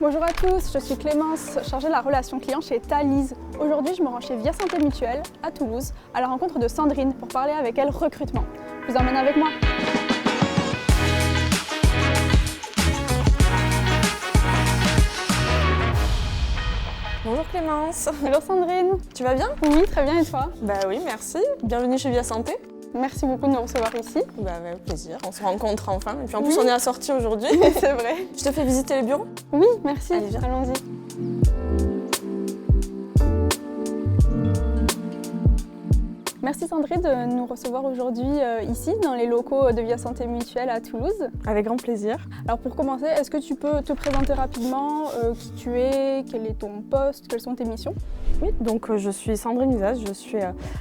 Bonjour à tous, je suis Clémence, chargée de la relation client chez Thalys. Aujourd'hui, je me rends chez Via Santé Mutuelle à Toulouse à la rencontre de Sandrine pour parler avec elle recrutement. Je vous emmène avec moi. Bonjour Clémence. Bonjour Sandrine. Tu vas bien? Oui, très bien et toi? Bah oui, merci. Bienvenue chez Via Santé. Merci beaucoup de nous recevoir ici. Bah avec plaisir, on se rencontre enfin. Et puis en Oui. plus on est assortis aujourd'hui. C'est vrai. Je te fais visiter les bureaux? Oui, merci. Allez, viens. Allons-y. Merci Sandrine de nous recevoir aujourd'hui ici dans les locaux de Via Santé Mutuelle à Toulouse. Avec grand plaisir. Alors pour commencer, est-ce que tu peux te présenter rapidement qui tu es, quel est ton poste, quelles sont tes missions? Oui, donc je suis Sandrine Isas, je suis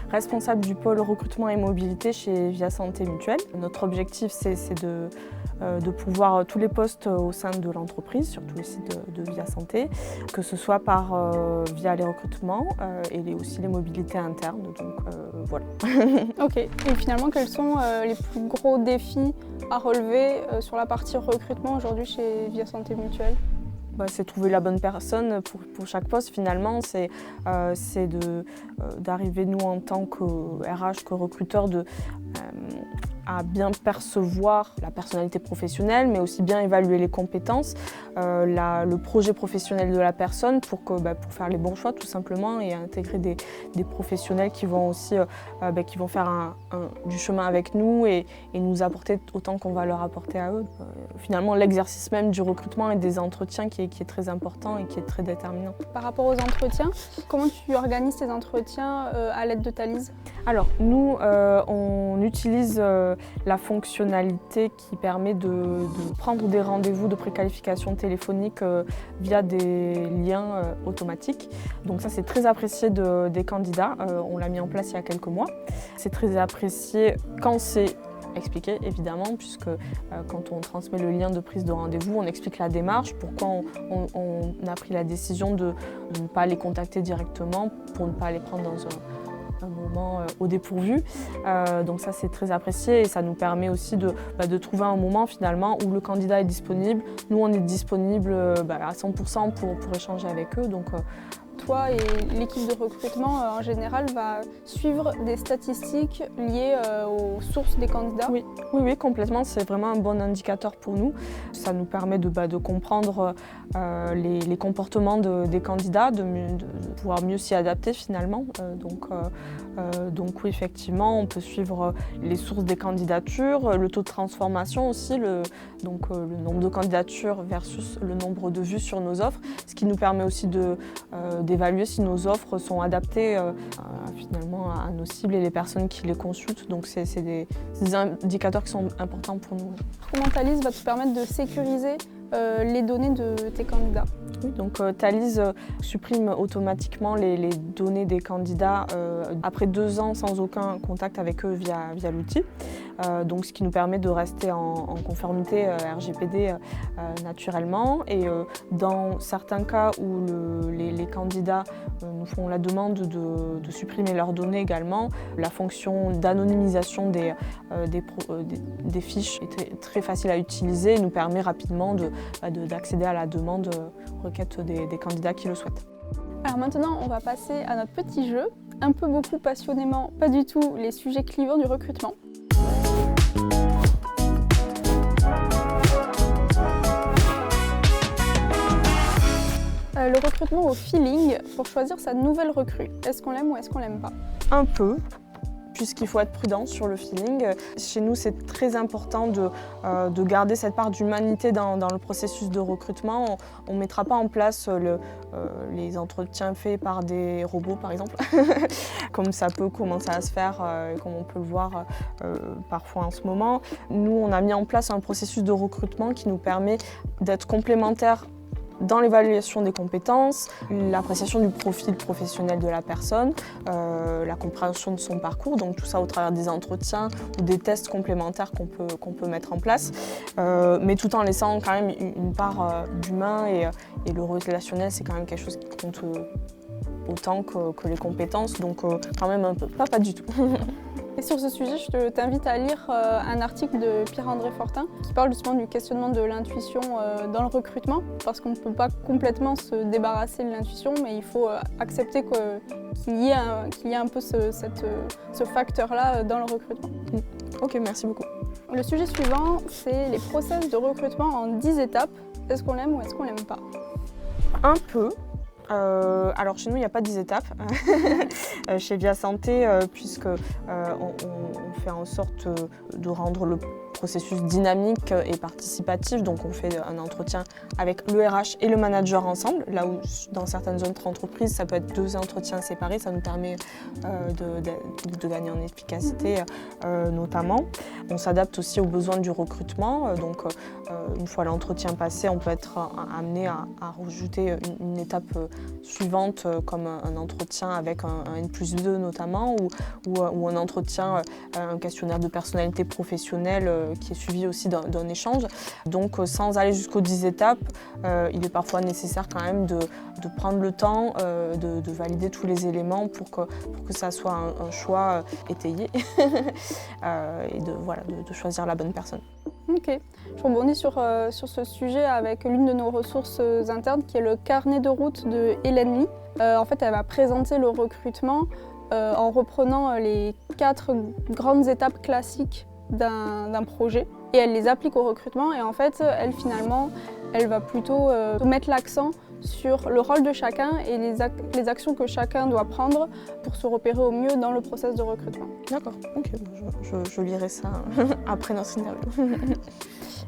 responsable du pôle recrutement et mobilité chez Via Santé Mutuelle. Notre objectif c'est de pouvoir tous les postes au sein de l'entreprise, sur tous les sites de Via Santé, que ce soit via les recrutements et aussi les mobilités internes. Donc voilà. Ok, et finalement quels sont les plus gros défis à relever sur la partie recrutement aujourd'hui chez Via Santé Mutuelle? C'est trouver la bonne personne pour chaque poste. Finalement, c'est d'arriver, nous, en tant que RH, que recruteur, à bien percevoir la personnalité professionnelle, mais aussi bien évaluer les compétences, le projet professionnel de la personne pour faire les bons choix, tout simplement, et intégrer des professionnels qui vont aussi qui vont faire du chemin avec nous et nous apporter autant qu'on va leur apporter à eux. Finalement, l'exercice même du recrutement et des entretiens qui est très important et qui est très déterminant. Par rapport aux entretiens, comment tu organises tes entretiens à l'aide de Thalys? Alors, nous, on utilise la fonctionnalité qui permet de prendre des rendez-vous de préqualification téléphonique via des liens automatiques. Donc ça, c'est très apprécié des candidats. On l'a mis en place il y a quelques mois. C'est très apprécié quand c'est expliqué, évidemment, puisque quand on transmet le lien de prise de rendez-vous, on explique la démarche, pourquoi on a pris la décision de ne pas les contacter directement, pour ne pas les prendre dans un moment au dépourvu. Donc ça, c'est très apprécié et ça nous permet aussi de trouver un moment finalement où le candidat est disponible. Nous, on est disponible à 100% pour échanger avec eux. Donc, toi et l'équipe de recrutement en général va suivre des statistiques liées aux sources des candidats? Oui, complètement. C'est vraiment un bon indicateur pour nous. Ça nous permet de comprendre les comportements des candidats, de pouvoir mieux s'y adapter finalement. Donc oui, effectivement, on peut suivre les sources des candidatures, le taux de transformation aussi, le nombre de candidatures versus le nombre de vues sur nos offres, ce qui nous permet aussi d'évaluer si nos offres sont adaptées finalement à nos cibles et les personnes qui les consultent. Donc c'est des indicateurs qui sont importants pour nous. Comment Thalys va te permettre de sécuriser les données de tes candidats? Oui, donc Thalys supprime automatiquement les données des candidats après 2 ans sans aucun contact avec eux via l'outil. Donc ce qui nous permet de rester en conformité RGPD naturellement. Et dans certains cas où les candidats nous font la demande de supprimer leurs données également, la fonction d'anonymisation des fiches est très facile à utiliser et nous permet rapidement d'accéder à la demande requête des candidats qui le souhaitent. Alors maintenant, on va passer à notre petit jeu, un peu beaucoup passionnément, pas du tout les sujets clivants du recrutement. Le recrutement au feeling pour choisir sa nouvelle recrue. Est-ce qu'on l'aime ou est-ce qu'on l'aime pas? Un peu, puisqu'il faut être prudent sur le feeling. Chez nous, c'est très important de garder cette part d'humanité dans le processus de recrutement. On ne mettra pas en place les entretiens faits par des robots, par exemple, comme ça peut commencer à se faire, comme on peut le voir parfois en ce moment. Nous, on a mis en place un processus de recrutement qui nous permet d'être complémentaires dans l'évaluation des compétences, l'appréciation du profil professionnel de la personne, la compréhension de son parcours, donc tout ça au travers des entretiens ou des tests complémentaires qu'on peut mettre en place, mais tout en laissant quand même une part d'humain et le relationnel, c'est quand même quelque chose qui compte autant que les compétences, donc quand même un peu, pas du tout. Et sur ce sujet, je t'invite à lire un article de Pierre-André Fortin qui parle justement du questionnement de l'intuition dans le recrutement, parce qu'on ne peut pas complètement se débarrasser de l'intuition, mais il faut accepter qu'il y ait un peu ce facteur-là dans le recrutement. Ok, merci beaucoup. Le sujet suivant, c'est les process de recrutement en 10 étapes. Est-ce qu'on l'aime ou est-ce qu'on l'aime pas? Un peu. Alors chez nous, il n'y a pas 10 étapes. Chez Via Santé, puisque on fait en sorte de rendre le processus dynamique et participatif. Donc on fait un entretien avec le RH et le manager ensemble. Là où dans certaines autres entreprises, ça peut être 2 entretiens séparés. Ça nous permet de gagner en efficacité notamment. On s'adapte aussi aux besoins du recrutement. Donc une fois l'entretien passé, on peut être amené à rajouter une étape suivante comme un entretien avec un N+2 notamment ou un entretien, un questionnaire de personnalité professionnelle qui est suivi aussi d'un échange. Donc sans aller jusqu'aux 10 étapes, il est parfois nécessaire quand même de prendre le temps de valider tous les éléments pour que ça soit un choix étayé et de choisir la bonne personne. Ok, je rebondis sur ce sujet avec l'une de nos ressources internes qui est le carnet de route de Hélène Lee. En fait, elle va présenter le recrutement en reprenant les 4 grandes étapes classiques d'un projet et elle les applique au recrutement et en fait, elle va plutôt mettre l'accent sur le rôle de chacun et les actions que chacun doit prendre pour se repérer au mieux dans le process de recrutement. D'accord, ok, je lirai ça après notre interview.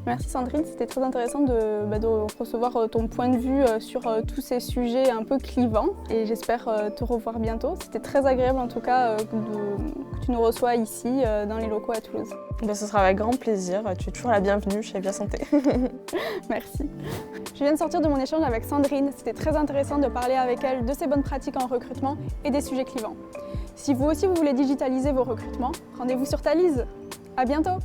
Merci Sandrine, c'était très intéressant de recevoir ton point de vue sur tous ces sujets un peu clivants et j'espère te revoir bientôt. C'était très agréable en tout cas que tu nous reçois ici dans les locaux à Toulouse. Ce sera avec grand plaisir, tu es toujours la bienvenue chez Via Santé. Merci. Je viens de sortir de mon échange avec Sandrine, c'était très intéressant de parler avec elle de ses bonnes pratiques en recrutement et des sujets clivants. Si vous aussi vous voulez digitaliser vos recrutements, rendez-vous sur Thalys. À bientôt.